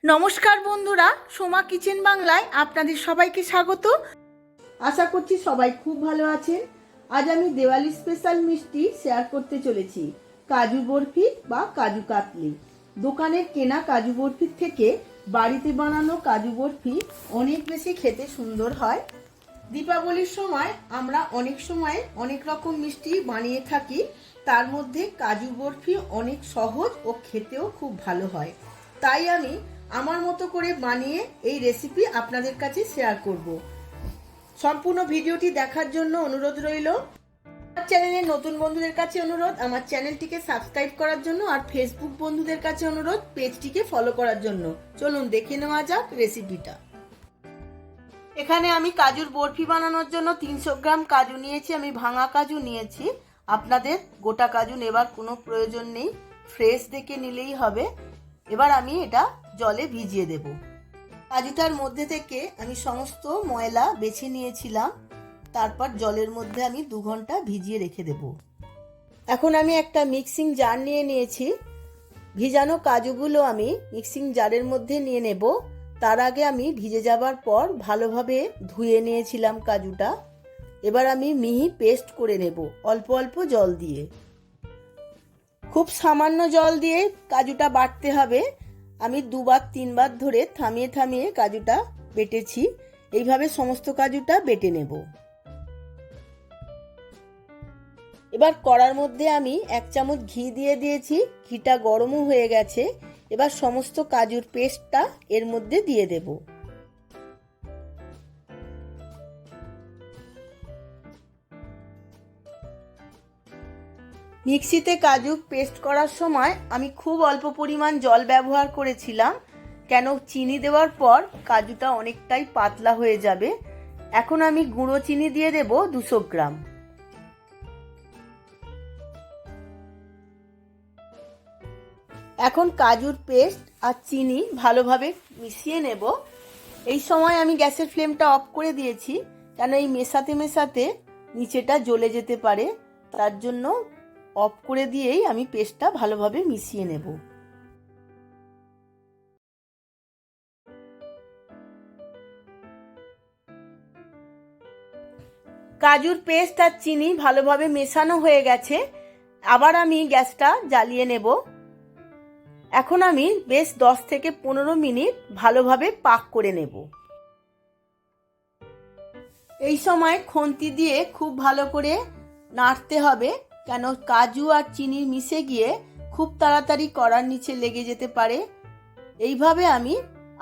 নমস্কার বন্ধুরা, সোমা কিচেন বাংলায় আপনাদের সবাইকে স্বাগত। আশা করছি সবাই খুব ভালো আছেন। আজ আমি দিওয়ালি স্পেশাল মিষ্টি শেয়ার করতে চলেছি, কাজু বরফি বা কাজু কাতলি। দোকানের কেনা কাজু বরফির থেকে বাড়িতে বানানো কাজু বরফি অনেক বেশি খেতে সুন্দর হয়। দীপাবলির সময় আমরা অনেক সময় অনেক রকম মিষ্টি বানিয়ে থাকি, তার মধ্যে কাজু বরফি অনেক সহজ ও খেতেও খুব ভালো হয়। তাই আমি আমার মতো করে বানিয়ে এই রেসিপি আপনাদের কাছে শেয়ার করব। সম্পূর্ণ ভিডিওটি দেখার জন্য অনুরোধ রইল। আমার চ্যানেলের নতুন বন্ধুদের কাছে অনুরোধ আমার চ্যানেলটিকে সাবস্ক্রাইব করার জন্য, আর ফেসবুক বন্ধুদের কাছে অনুরোধ পেজটিকে ফলো করার জন্য। চলুন দেখে নেওয়া যাক রেসিপিটা। এখানে আমি কাজুর বরফি বানানোর জন্য 300 গ্রাম কাজু নিয়েছি। আমি ভাঙা কাজু নিয়েছি। আপনাদের গোটা কাজু নেবার কোনো প্রয়োজন নেই, ফ্রেশ দেখে নিলেই হবে। এবার আমি এটা জলে ভিজিয়ে দেব। কাজুটার মধ্যে থেকে আমি সমস্ত ময়লা বেছে নিয়েছিলাম, তারপর জলের মধ্যে আমি 2 ঘন্টা ভিজিয়ে রেখে দেব। এখন আমি একটা মিক্সিং জার নিয়ে নিয়েছি। ভিজানো কাজুগুলো আমি মিক্সিং জারের মধ্যে নিয়ে নেব। তার আগে আমি ভিজে যাবার পর ভালোভাবে ধুয়ে নিয়েছিলাম কাজুটা। এবার আমি মিহি পেস্ট করে নেব অল্প অল্প জল দিয়ে। খুব সামান্য জল দিয়ে কাজুটা বাটতে হবে। আমি 2-3 বার ধরে থামিয়ে থামিয়ে কাজুটা বেটেছি। এইভাবে সমস্ত কাজুটা বেটে নেব। এবার কড়ার মধ্যে আমি 1 চামচ ঘি দিয়ে দিয়েছি। ঘিটা গরমও হয়ে গেছে। এবার সমস্ত কাজুর পেস্টটা এর মধ্যে দিয়ে দেব। মিক্সিতে কাজু পেস্ট করার সময় আমি খুব অল্প পরিমাণ জল ব্যবহার করেছিলাম, কেন চিনি দেওয়ার পর কাজুটা অনেকটাই পাতলা হয়ে যাবে। এখন আমি গুঁড়ো চিনি দিয়ে দেব 200 গ্রাম। এখন কাজুর পেস্ট আর চিনি ভালোভাবে মিশিয়ে নেব। এই সময় আমি গ্যাসের ফ্লেমটা অফ করে দিয়েছি, কেন এই মেশাতে মেশাতে নিচেটা জ্বলে যেতে পারে। তার জন্য অফ করে দিয়েই আমি পেস্টটা ভালোভাবে মিশিয়ে নেব। কাজুর পেস্ট আর চিনি ভালোভাবে মেশানো হয়ে গেছে। আবার আমি গ্যাসটা জ্বালিয়ে নেব। এখন আমি বেশ 10 থেকে 15 মিনিট ভালোভাবে পাক করে নেব। এই সময় খুন্তি দিয়ে খুব ভালো করে নাড়তে হবে, কেন কাজু আর চিনি মিশে গিয়ে খুব তাড়াতাড়ি কড়ার নিচে লেগে যেতে পারে। এইভাবে আমি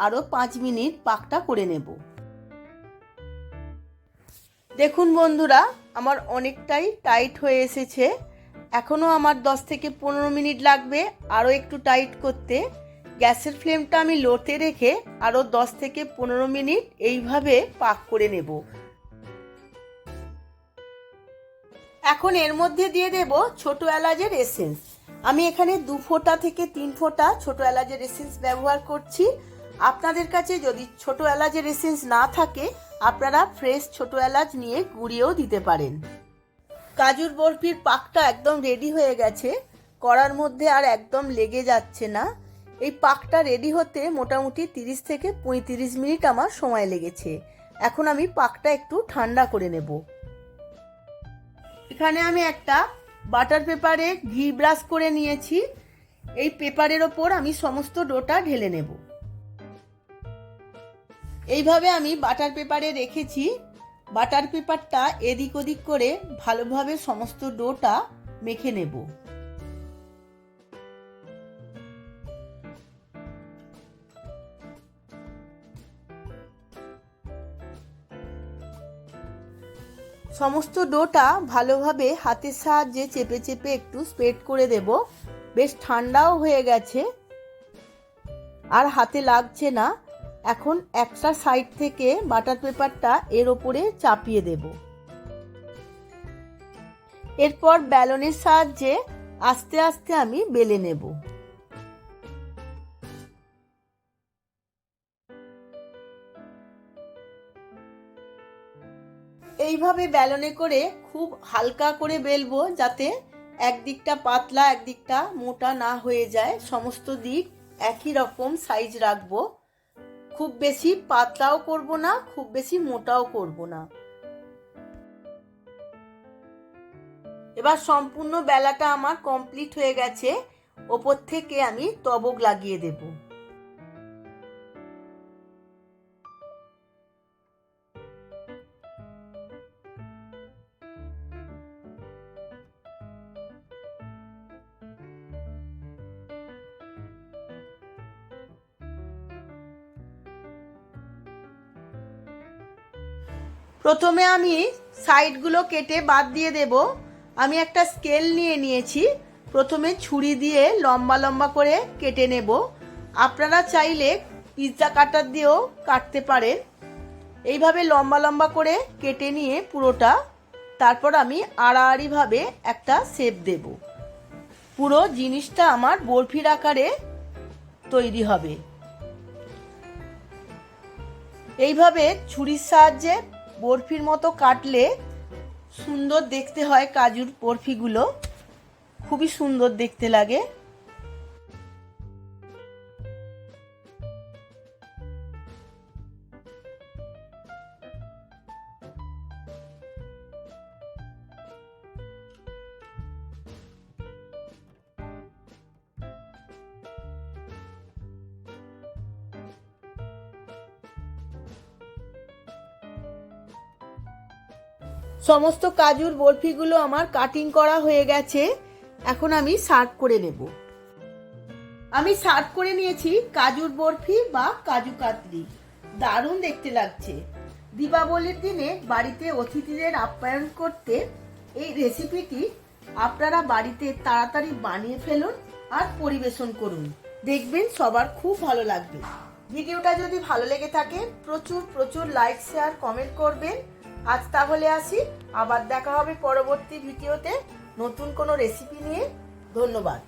আরো 5 মিনিট পাকটা করে নেব। দেখুন বন্ধুরা, আমার অনেকটাই টাইট হয়ে এসেছে। এখনো আমার 10 থেকে 15 মিনিট লাগবে আরো একটু টাইট করতে। গ্যাসের ফ্লেমটা আমি লোতে রেখে আরো 10 থেকে 15 মিনিট এইভাবে পাক করে নেব। এখন এর মধ্যে দিয়ে দেব ছোট এলাচের এসেন্স। আমি এখানে 2 ফোঁটা থেকে 3 ফোঁটা ছোট এলাচের এসেন্স ব্যবহার করছি। আপনাদের কাছে যদি ছোট এলাচের এসেন্স না থাকে, আপনারা ফ্রেশ ছোট এলাচ নিয়ে গুঁড়িয়েও দিতে পারেন। কাজুর বরফির পাকটা একদম রেডি হয়ে গেছে। কড়ার মধ্যে আর একদম লেগে যাচ্ছে না। এই পাকটা রেডি হতে মোটামুটি 30 থেকে 35 মিনিট আমার সময় লেগেছে। এখন আমি পাকটা একটু ঠান্ডা করে নেব। এখানে আমি একটা বাটার পেপারে ঘি ব্রাশ করে নিয়েছি। এই পেপারের ওপর আমি সমস্ত ডোটা ঢেলে নেব। এইভাবে আমি বাটার পেপারে রেখেছি। বাটার পেপারটা এদিক ওদিক করে ভালোভাবে সমস্ত ডোটা মেখে নেব। সমস্ত ডোটা ভালোভাবে হাতের সাহায্যে চেপে চেপে একটু স্প্রেড করে দেব। বেশ ঠান্ডাও হয়ে গেছে, আর হাতে লাগছে না। এখন একটা সাইড থেকে বাটার পেপারটা এর ওপরে চাপিয়ে দেব। এরপর বেলনের সাহায্যে আস্তে আস্তে আমি বেলে নেব। এইভাবে বেলনে করে খুব হালকা করে বেলবো, যাতে একদিকটা পাতলা একদিকটা মোটা না হয়ে যায়। সমস্ত দিক একই রকম সাইজ রাখবো। খুব বেশি পাতলাও করব না, খুব বেশি মোটাও করব না। এবার সম্পূর্ণ বেলাটা আমার কমপ্লিট হয়ে গেছে। ওপর থেকে আমি তবক লাগিয়ে দেব। প্রথমে আমি সাইডগুলো কেটে বাদ দিয়ে দেব। আমি একটা স্কেল নিয়ে নিয়েছি। প্রথমে ছুরি দিয়ে লম্বা লম্বা করে কেটে নেব। আপনারা চাইলে পিৎজা কাটার দিয়েও কাটতে পারেন। এইভাবে লম্বা লম্বা করে কেটে নিয়ে পুরোটা, তারপর আমি আড়াআড়িভাবে একটা শেপ দেব। পুরো জিনিসটা আমার বরফির আকারে তৈরি হবে। এইভাবে ছুরির সাহায্যে বরফির মতো কাটলে সুন্দর দেখতে হয়। কাজুর বরফিগুলো খুবই সুন্দর দেখতে লাগে। সমস্ত কাজুর বরফিগুলো আমার কাটিং করা হয়ে গেছে। এখন আমি সার্ভ করে নেব। আমি সার্ভ করে নিয়েছি কাজুর বরফি বা কাজু কাতলি। দারুণ দেখতে লাগছে। দীপাবলির দিনে বাড়িতে অতিথিদের আপ্যায়ন করতে এই রেসিপিটি আপনারা বাড়িতে তাড়াতাড়ি বানিয়ে ফেলুন আর পরিবেশন করুন। দেখবেন সবার খুব ভালো লাগবে। ভিডিওটা যদি ভালো লেগে থাকে প্রচুর প্রচুর লাইক, শেয়ার, কমেন্ট করবেন। আজ তাহলে আসি, আবার দেখা হবে পরবর্তী ভিডিওতে নতুন কোনো রেসিপি নিয়ে। ধন্যবাদ।